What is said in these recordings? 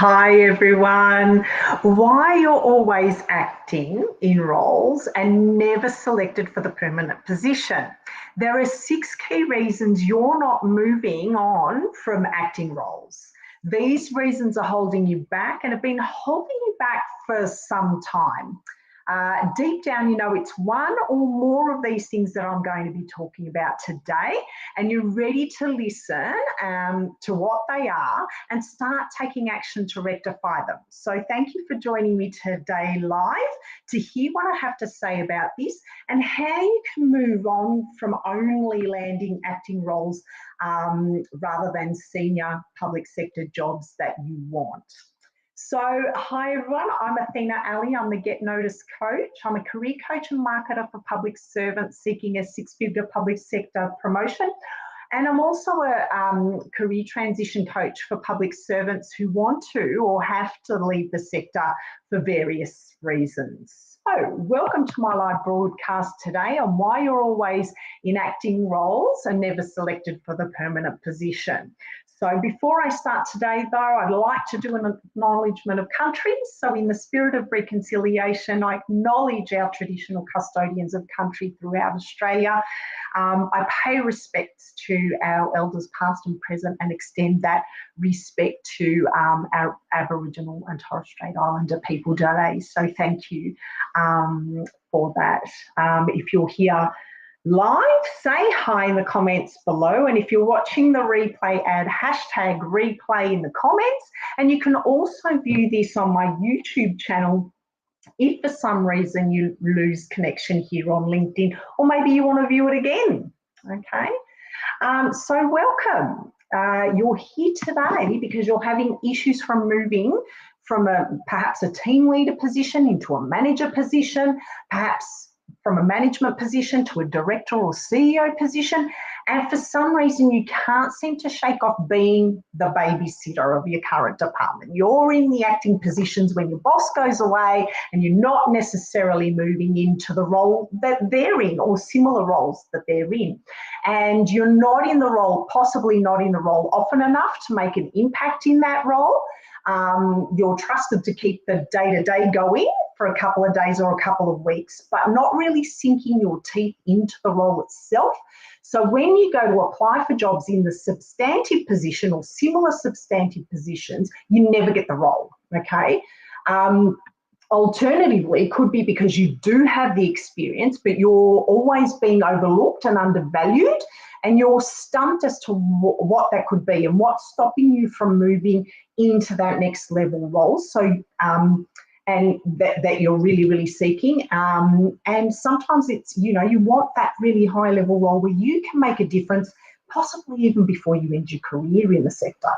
Hi everyone. Why you're always acting in roles and never selected for the permanent position. There are 6 key reasons you're not moving on from acting roles. These reasons are holding you back and have been holding you back for some time. Deep down, you know it's one or more of these things that I'm going to be talking about today, and you're ready to listen to what they are and start taking action to rectify them. So thank you for joining me today live to hear what I have to say about this and how you can move on from only landing acting roles rather than senior public sector jobs that you want. So, hi everyone, I'm Athena. I'm the Get Notice coach. I'm a career coach and marketer for public servants seeking a 6-figure public sector promotion. And I'm also a career transition coach for public servants who want to or have to leave the sector for various reasons. So, welcome to my live broadcast today on why you're always in acting roles and never selected for the permanent position. So before I start today, though, I'd like to do an acknowledgement of country. So in the spirit of reconciliation, I acknowledge our traditional custodians of country throughout Australia. I pay respects to our elders past and present and extend that respect to our Aboriginal and Torres Strait Islander people today. So thank you for that. If you're here live, say hi in the comments below, and if you're watching the replay, add hashtag replay in the comments, and you can also view this on my YouTube channel if for some reason you lose connection here on LinkedIn, or maybe you want to view it again. Okay, so welcome. You're here today because you're having issues from moving from perhaps a team leader position into a manager position, perhaps from a management position to a director or CEO position, and for some reason you can't seem to shake off being the babysitter of your current department. You're in the acting positions when your boss goes away and you're not necessarily moving into the role that they're in or similar roles that they're in. And you're not in the role, possibly not in the role often enough to make an impact in that role. You're trusted to keep the day-to-day going for a couple of days or a couple of weeks, but not really sinking your teeth into the role itself. So when you go to apply for jobs in the substantive position or similar substantive positions, you never get the role, okay? Alternatively, it could be because you do have the experience, but you're always being overlooked and undervalued, and you're stumped as to what that could be and what's stopping you from moving into that next level role. So, and that you're really, really seeking. And sometimes it's, you know, you want that really high level role where you can make a difference, possibly even before you end your career in the sector.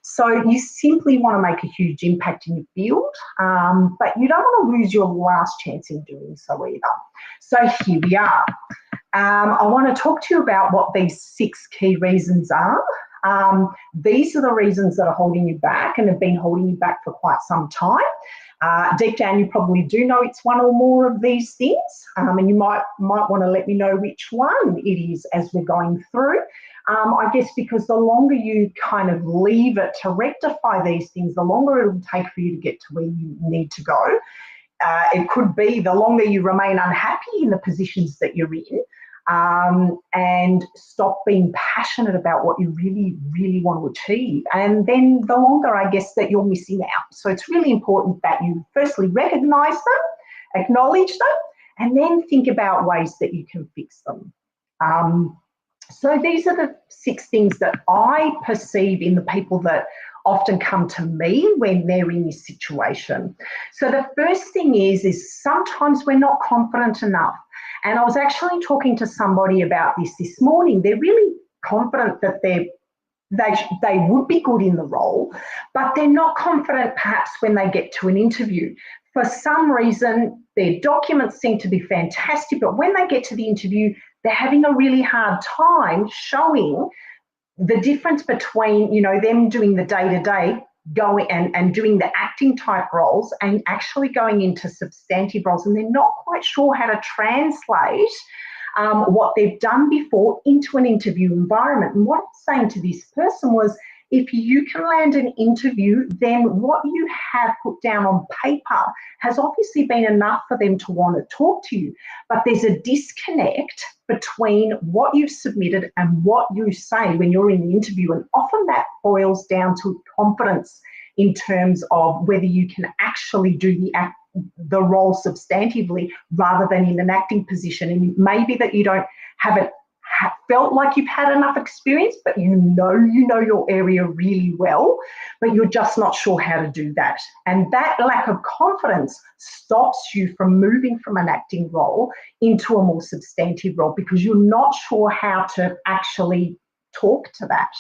So you simply want to make a huge impact in your field, but you don't want to lose your last chance in doing so either. So here we are. I want to talk to you about what these 6 key reasons are. These are the reasons that are holding you back and have been holding you back for quite some time. Deep down, you probably do know it's one or more of these things, and you might want to let me know which one it is as we're going through. I guess because the longer you kind of leave it to rectify these things, the longer it'll take for you to get to where you need to go. It could be the longer you remain unhappy in the positions that you're in, and stop being passionate about what you really, really want to achieve. And then the longer, I guess, that you're missing out. So it's really important that you firstly recognise them, acknowledge them, and then think about ways that you can fix them. So these are the 6 things that I perceive in the people that often come to me when they're in this situation. So the first thing is sometimes we're not confident enough. And I was actually talking to somebody about this morning. They're really confident that they would be good in the role, but they're not confident perhaps when they get to an interview. For some reason, their documents seem to be fantastic, but when they get to the interview, they're having a really hard time showing the difference between, you know, them doing the day-to-day, going and doing the acting type roles and actually going into substantive roles, and they're not quite sure how to translate what they've done before into an interview environment. And what I was saying to this person was, if you can land an interview, then what you have put down on paper has obviously been enough for them to want to talk to you. But there's a disconnect between what you've submitted and what you say when you're in the interview. And often that boils down to confidence in terms of whether you can actually do the role substantively rather than in an acting position. And it may be that you haven't felt like you've had enough experience, but you know your area really well, but you're just not sure how to do that. And that lack of confidence stops you from moving from an acting role into a more substantive role because you're not sure how to actually talk to that.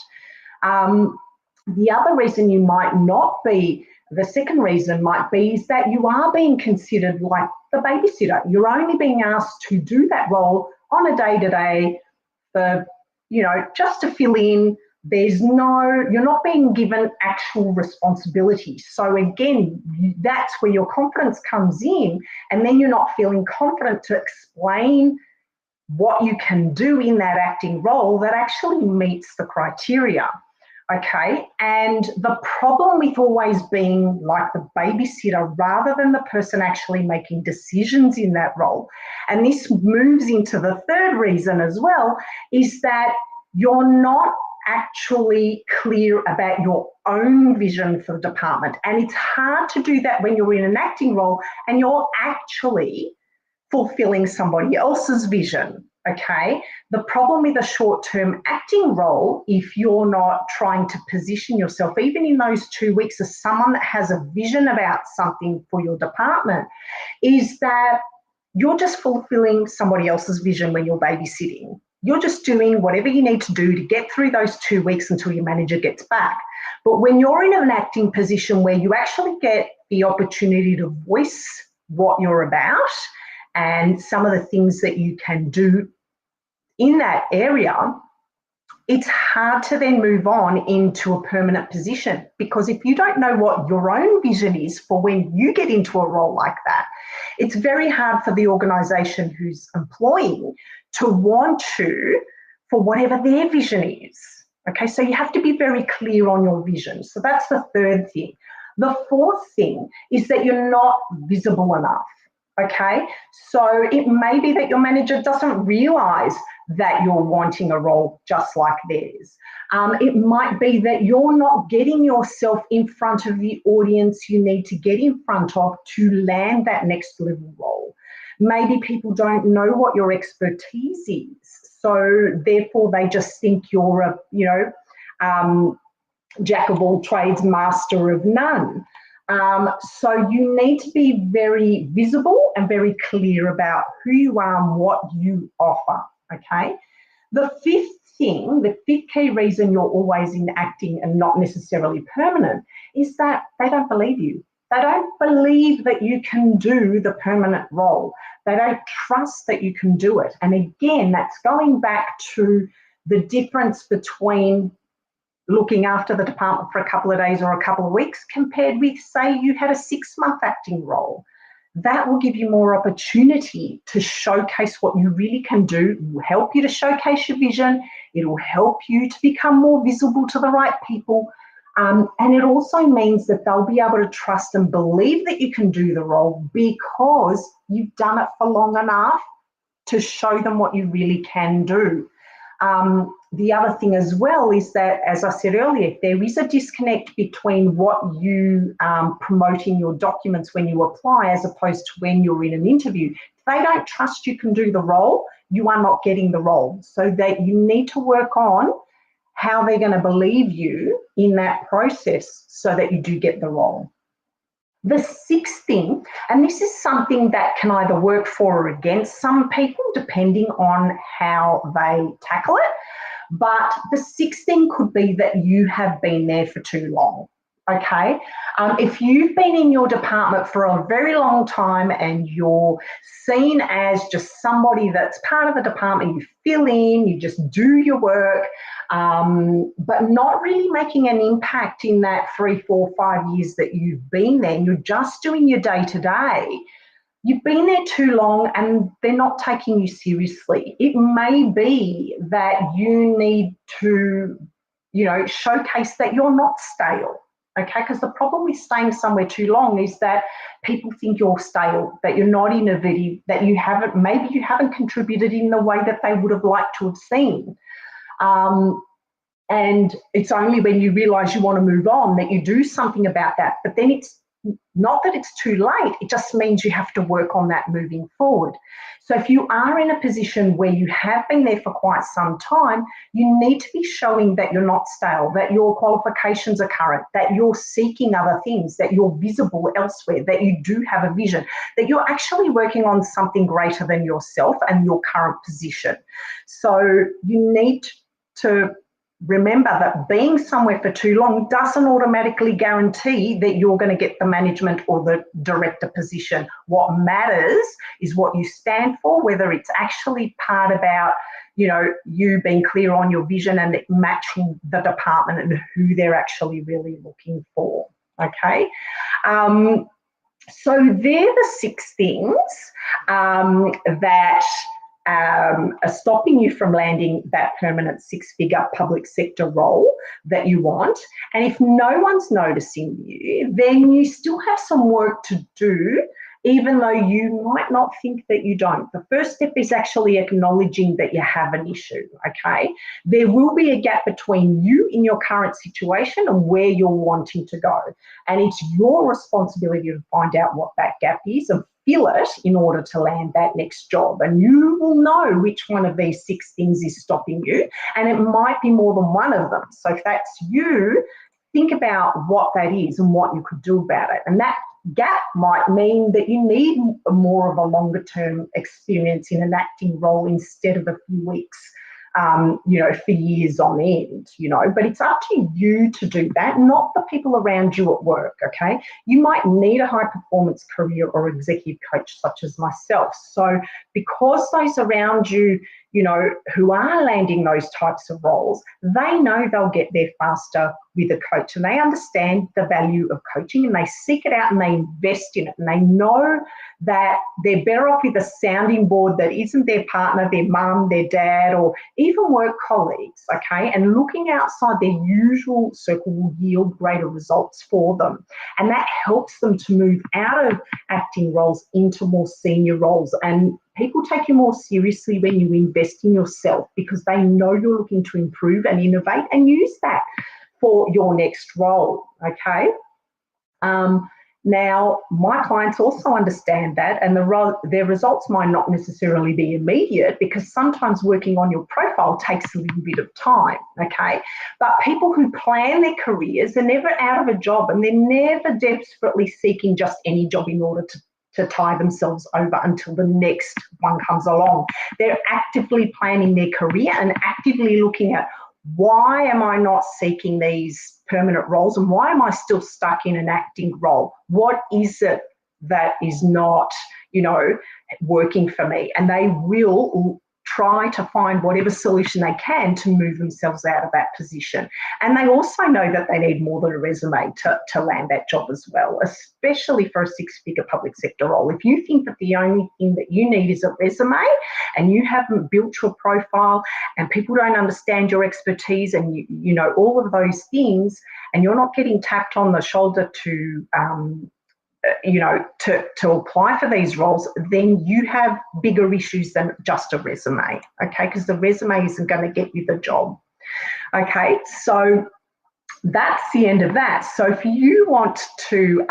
The other reason you might not be, the second reason might be, is that you are being considered like the babysitter. You're only being asked to do that role on a day-to-day for, just to fill in. You're not being given actual responsibility. So again, that's where your confidence comes in, and then you're not feeling confident to explain what you can do in that acting role that actually meets the criteria. Okay, and the problem with always being like the babysitter rather than the person actually making decisions in that role, and this moves into the third reason as well, is that you're not actually clear about your own vision for the department. And it's hard to do that when you're in an acting role and you're actually fulfilling somebody else's vision. Okay, the problem with a short-term acting role, if you're not trying to position yourself, even in those 2 weeks, as someone that has a vision about something for your department, is that you're just fulfilling somebody else's vision when you're babysitting. You're just doing whatever you need to do to get through those 2 weeks until your manager gets back. But when you're in an acting position where you actually get the opportunity to voice what you're about and some of the things that you can do in that area, it's hard to then move on into a permanent position, because if you don't know what your own vision is for when you get into a role like that, it's very hard for the organisation who's employing to want to, for whatever their vision is. Okay, so you have to be very clear on your vision. So that's the third thing. The fourth thing is that you're not visible enough. Okay, so it may be that your manager doesn't realise that you're wanting a role just like theirs. It might be that you're not getting yourself in front of the audience you need to get in front of to land that next level role. Maybe people don't know what your expertise is, so therefore they just think you're a, jack of all trades, master of none. So you need to be very visible and very clear about who you are and what you offer. Okay. The fifth key reason you're always in acting and not necessarily permanent is that they don't believe you. They don't believe that you can do the permanent role. They don't trust that you can do it. And again, that's going back to the difference between looking after the department for a couple of days or a couple of weeks compared with, say, you had a 6-month acting role. That will give you more opportunity to showcase what you really can do. It will help you to showcase your vision. It will help you to become more visible to the right people. And it also means that they'll be able to trust and believe that you can do the role because you've done it for long enough to show them what you really can do. The other thing as well is that, as I said earlier, there is a disconnect between what you promote in your documents when you apply as opposed to when you're in an interview. If they don't trust you can do the role, you are not getting the role. So that you need to work on how they're going to believe you in that process so that you do get the role. The sixth thing, and this is something that can either work for or against some people depending on how they tackle it, but the sixth thing could be that you have been there for too long. Okay, if you've been in your department for a very long time and you're seen as just somebody that's part of the department, you fill in, you just do your work, but not really making an impact in that 3, 4, 5 years that you've been there, and you're just doing your day-to-day, you've been there too long and they're not taking you seriously. It may be that you need to showcase that you're not stale. Okay, because the problem with staying somewhere too long is that people think you're stale, that you're not innovative, that maybe you haven't contributed in the way that they would have liked to have seen. And it's only when you realise you want to move on that you do something about that. But then it's not that it's too late, it just means you have to work on that moving forward. So if you are in a position where you have been there for quite some time, you need to be showing that you're not stale, that your qualifications are current, that you're seeking other things, that you're visible elsewhere, that you do have a vision, that you're actually working on something greater than yourself and your current position. So you need to remember that being somewhere for too long doesn't automatically guarantee that you're going to get the management or the director position. What matters is what you stand for, whether it's actually part about, you being clear on your vision and it matching the department and who they're actually really looking for. Okay. So they're the 6 things that are stopping you from landing that permanent 6-figure public sector role that you want. And if no one's noticing you, then you still have some work to do, even though you might not think that you don't. The first step is actually acknowledging that you have an issue, okay? There will be a gap between you in your current situation and where you're wanting to go. And it's your responsibility to find out what that gap is and fill it in order to land that next job. And you will know which one of these 6 things is stopping you, and it might be more than one of them. So if that's you, think about what that is and what you could do about it. And that gap might mean that you need more of a longer term experience in an acting role instead of a few weeks, for years on end, but it's up to you to do that, not the people around you at work, okay? You might need a high performance career or executive coach such as myself. So because those around you, who are landing those types of roles, they know they'll get there faster with a coach, and they understand the value of coaching and they seek it out and they invest in it, and they know that they're better off with a sounding board that isn't their partner, their mum, their dad, or even work colleagues, okay? And looking outside their usual circle will yield greater results for them. And that helps them to move out of acting roles into more senior roles. And people take you more seriously when you invest in yourself because they know you're looking to improve and innovate and use that for your next role, okay? Now, my clients also understand that, and their results might not necessarily be immediate because sometimes working on your profile takes a little bit of time, okay? But people who plan their careers are never out of a job, and they're never desperately seeking just any job in order to tie themselves over until the next one comes along. They're actively planning their career and actively looking at, why am I not seeking these permanent roles and why am I still stuck in an acting role? What is it that is not, working for me? And they will try to find whatever solution they can to move themselves out of that position. And they also know that they need more than a resume to land that job as well, especially for a 6-figure public sector role. If you think that the only thing that you need is a resume and you haven't built your profile and people don't understand your expertise and you know all of those things, and you're not getting tapped on the shoulder to apply for these roles, then you have bigger issues than just a resume, okay? Because the resume isn't going to get you the job, okay? So that's the end of that. So if you want to,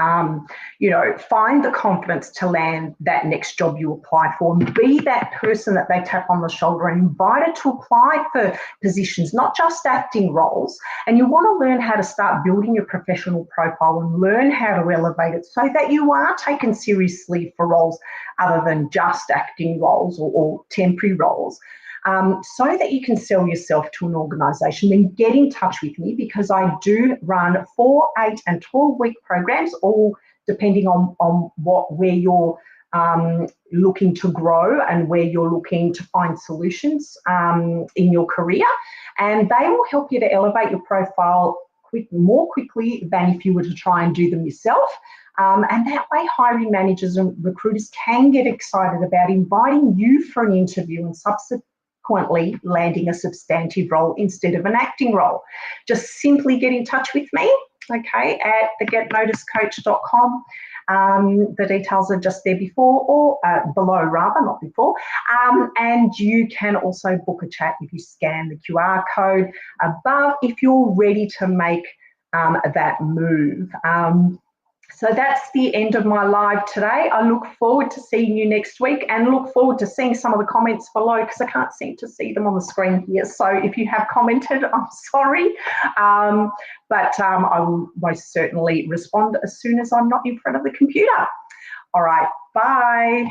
find the confidence to land that next job you apply for and be that person that they tap on the shoulder and invited to apply for positions, not just acting roles, and you want to learn how to start building your professional profile and learn how to elevate it so that you are taken seriously for roles other than just acting roles or temporary roles, so that you can sell yourself to an organisation, then get in touch with me because I do run 4, 8 and 12-week programs, all depending on where you're looking to grow and where you're looking to find solutions in your career. And they will help you to elevate your profile more quickly than if you were to try and do them yourself. And that way hiring managers and recruiters can get excited about inviting you for an interview and subsequently landing a substantive role instead of an acting role. Just simply get in touch with me, okay, at thegetnoticecoach.com. The details are just there before, or below rather, not before. And you can also book a chat if you scan the QR code above if you're ready to make that move. So that's the end of my live today. I look forward to seeing you next week, and look forward to seeing some of the comments below, because I can't seem to see them on the screen here. So if you have commented, I'm sorry, but I will most certainly respond as soon as I'm not in front of the computer. All right, bye.